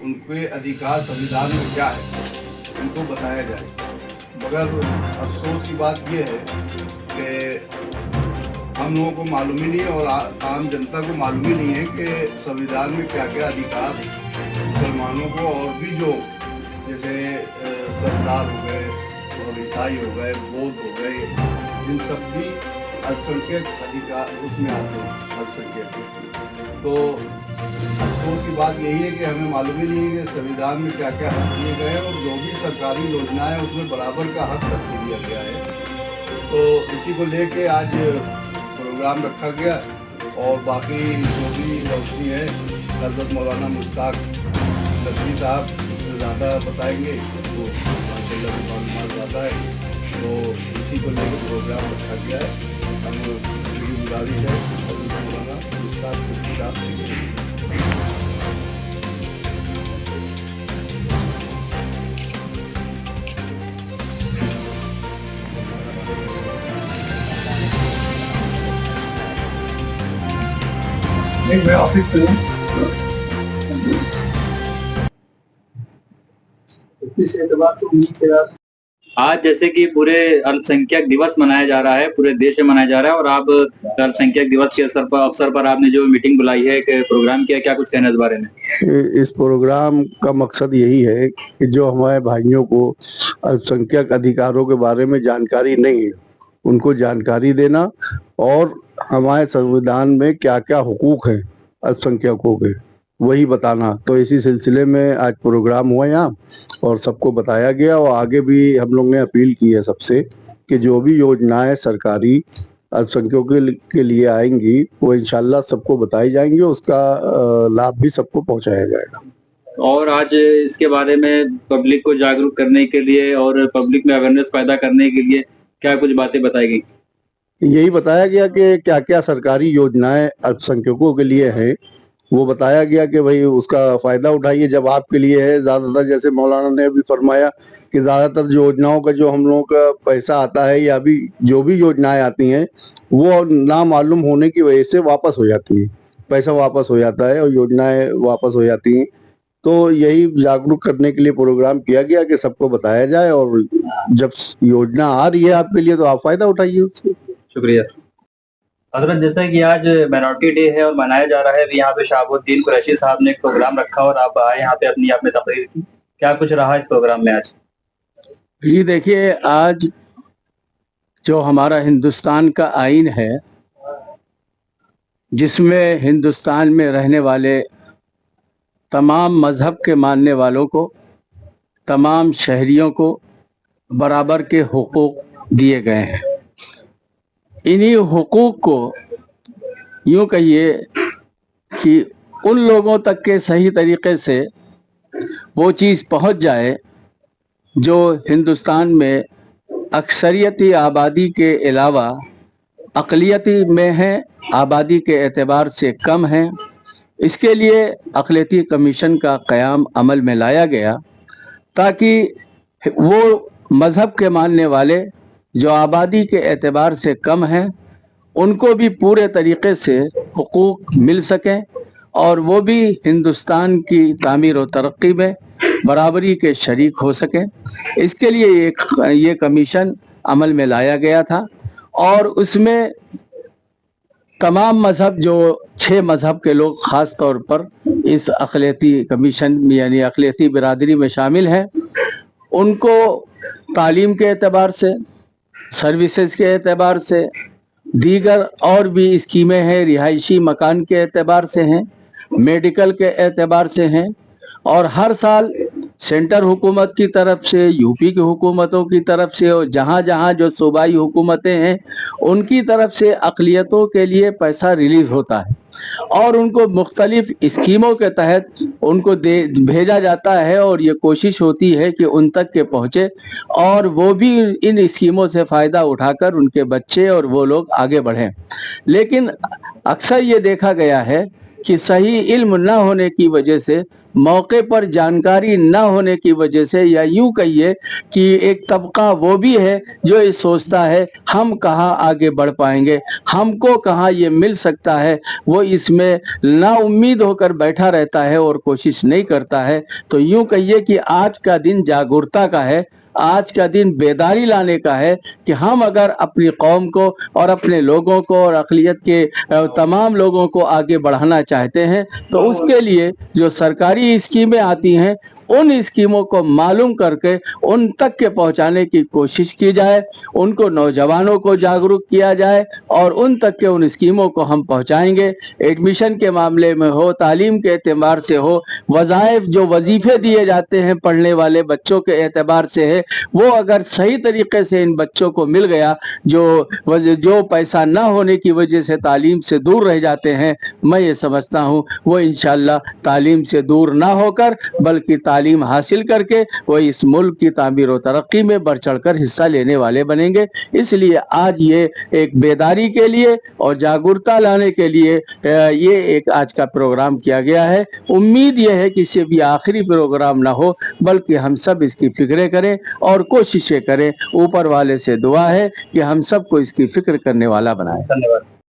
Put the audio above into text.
उनके अधिकार संविधान में क्या है उनको बताया जाए। मगर अफसोस की बात यह है कि हम लोगों को मालूम ही नहीं है और आम जनता को मालूम ही नहीं है कि संविधान में क्या क्या अधिकार मुसलमानों को और भी जो जैसे सरदार हो गए और ईसाई हो गए, बौद्ध हो गए, इन सब भी अल्पसंख्यक अधिकार उसमें आते हैं अल्पसंख्यक। तो अफसोस की बात यही है कि हमें मालूम ही नहीं है कि संविधान में क्या क्या हक दिए गए हैं और जो भी सरकारी योजनाएं हैं उसमें बराबर का हक सबको दिया गया है। तो इसी को लेके आज प्रोग्राम रखा गया और बाकी जो भी रोशनी है हज़रत मौलाना मुश्ताक नकवी साहब इससे ज़्यादा बताएंगे, तो माशाल्लाह मालूमात ज़्यादा है। तो इसी को लेकर प्रोग्राम रखा गया है। हम मेरी गुजारिश है हज़रत मौलाना मुश्ताक नकवी साहब से नहीं, मैं ऑफिस पे हूँ। इस एतबार से उम्मीद से आज जैसे कि पूरे अल्पसंख्यक दिवस मनाया जा रहा है, पूरे देश में मनाया जा रहा है, और आप अल्पसंख्यक दिवस के अवसर पर आपने जो मीटिंग बुलाई है, एक प्रोग्राम किया, क्या कुछ कहना है इस बारे में? इस प्रोग्राम का मकसद यही है कि जो हमारे भाइयों को अल्पसंख्यक अधिकारों के बारे में जानकारी नहीं है उनको जानकारी देना और हमारे संविधान में क्या क्या हुकूक हैं अल्पसंख्यकों के वही बताना। तो इसी सिलसिले में आज प्रोग्राम हुआ यहाँ और सबको बताया गया और आगे भी हम लोग ने अपील की है सबसे कि जो भी योजनाएं सरकारी अल्पसंख्यकों के लिए आएंगी वो इंशाल्लाह सबको बताई जाएंगी, उसका लाभ भी सबको पहुंचाया जाएगा। और आज इसके बारे में पब्लिक को जागरूक करने के लिए और पब्लिक में अवेयरनेस पैदा करने के लिए क्या कुछ बातें बताई गई? यही बताया गया कि क्या क्या सरकारी योजनाएं अल्पसंख्यकों के लिए हैं, वो बताया गया कि भाई उसका फायदा उठाइए जब आपके लिए है। ज्यादातर जैसे मौलाना ने अभी फरमाया कि ज्यादातर योजनाओं का जो हम लोगों का पैसा आता है या अभी जो भी योजनाएं आती हैं वो ना मालूम होने की वजह से वापस हो जाती है, पैसा वापस हो जाता है और योजनाएं वापस हो जाती हैं। तो यही जागरूक करने के लिए प्रोग्राम किया गया कि सबको बताया जाए और जब योजना आ रही है आपके लिए तो आप फायदा उठाइए उससे। शुक्रिया हजरत। जैसा कि आज माइनॉरिटी डे है और मनाया जा रहा है, यहाँ पे शहाबुद्दीन कुरैशी साहब ने एक प्रोग्राम रखा और आप आए यहाँ पे अपनी आपने तकरीर की, क्या कुछ रहा इस प्रोग्राम में आज? जी देखिए, आज जो हमारा हिंदुस्तान का आईन है जिसमें हिंदुस्तान में रहने वाले तमाम मजहब के मानने वालों को, तमाम शहरियों को बराबर के हुकूक दिए गए हैं। इन्हीं हुकूक को यूँ कहिए कि उन लोगों तक के सही तरीके से वो चीज़ पहुंच जाए जो हिंदुस्तान में अक्सरियती आबादी के अलावा अक़लियती में हैं, आबादी के एतबार से कम हैं। इसके लिए अक़लियती कमीशन का क़याम अमल में लाया गया ताकि वो मज़हब के मानने वाले जो आबादी के एतबार से कम हैं उनको भी पूरे तरीक़े से हुकूक मिल सकें और वो भी हिंदुस्तान की तामीर और तरक्की में बराबरी के शरीक हो सकें। इसके लिए ये कमीशन अमल में लाया गया था और उसमें तमाम मज़हब जो 6 मज़हब के लोग ख़ास तौर पर इस अक़लियती कमीशन यानी अक़लियती बिरादरी में शामिल हैं, उनको तालीम के एतबार से, सर्विसेज के एतबार से, दीगर और भी स्कीमें हैं, रिहायशी मकान के एतबार से हैं, मेडिकल के एतबार से हैं और हर साल सेंटर हुकूमत की तरफ से, यूपी की हुकूमतों की तरफ से और जहाँ जहाँ जो सूबाई हुकूमतें हैं उनकी तरफ से अक़लियतों के लिए पैसा रिलीज़ होता है और उनको मुख्तलिफ स्कीमों के तहत उनको भेजा जाता है और ये कोशिश होती है कि उन तक के पहुँचे और वो भी इन स्कीमों से फ़ायदा उठाकर उनके बच्चे और वो लोग आगे बढ़ें। लेकिन अक्सर ये देखा गया है कि सही इल्म ना होने की वजह से, मौके पर जानकारी ना होने की वजह से, या यूं कहिए कि एक तबका वो भी है जो ये सोचता है हम कहाँ आगे बढ़ पाएंगे, हमको कहाँ ये मिल सकता है, वो इसमें ना उम्मीद होकर बैठा रहता है और कोशिश नहीं करता है। तो यूं कहिए कि आज का दिन जागरूकता का है, आज का दिन बेदारी लाने का है कि हम अगर अपनी कौम को और अपने लोगों को और अक़लियत के तमाम लोगों को आगे बढ़ाना चाहते हैं तो उसके लिए जो सरकारी स्कीमें आती हैं उन स्कीमों को मालूम करके उन तक के पहुंचाने की कोशिश की जाए, उनको नौजवानों को जागरूक किया जाए और उन तक के उन स्कीमों को हम पहुंचाएंगे। एडमिशन के मामले में हो, तालीम के एतबार से हो, वज़ाइफ जो वजीफ़े दिए जाते हैं पढ़ने वाले बच्चों के एतबार से है, वो अगर सही तरीके से इन बच्चों को मिल गया जो पैसा ना होने की वजह से तालीम से दूर रह जाते हैं, मैं ये समझता हूँ वो इंशाअल्लाह तालीम से दूर ना होकर बल्कि तालीम हासिल करके वो इस मुल्क की तामीर और तरक्की में बढ़ चढ़ कर हिस्सा लेने वाले बनेंगे। इसलिए आज ये एक बेदारी के लिए और जागरूकता लाने के लिए ये एक आज का प्रोग्राम किया गया है। उम्मीद ये है कि इसे भी आखिरी प्रोग्राम ना हो बल्कि हम सब इसकी फिक्रें करें और कोशिशें करें। ऊपर वाले से दुआ है कि हम सबको इसकी फिक्र करने वाला बनाए। धन्यवाद।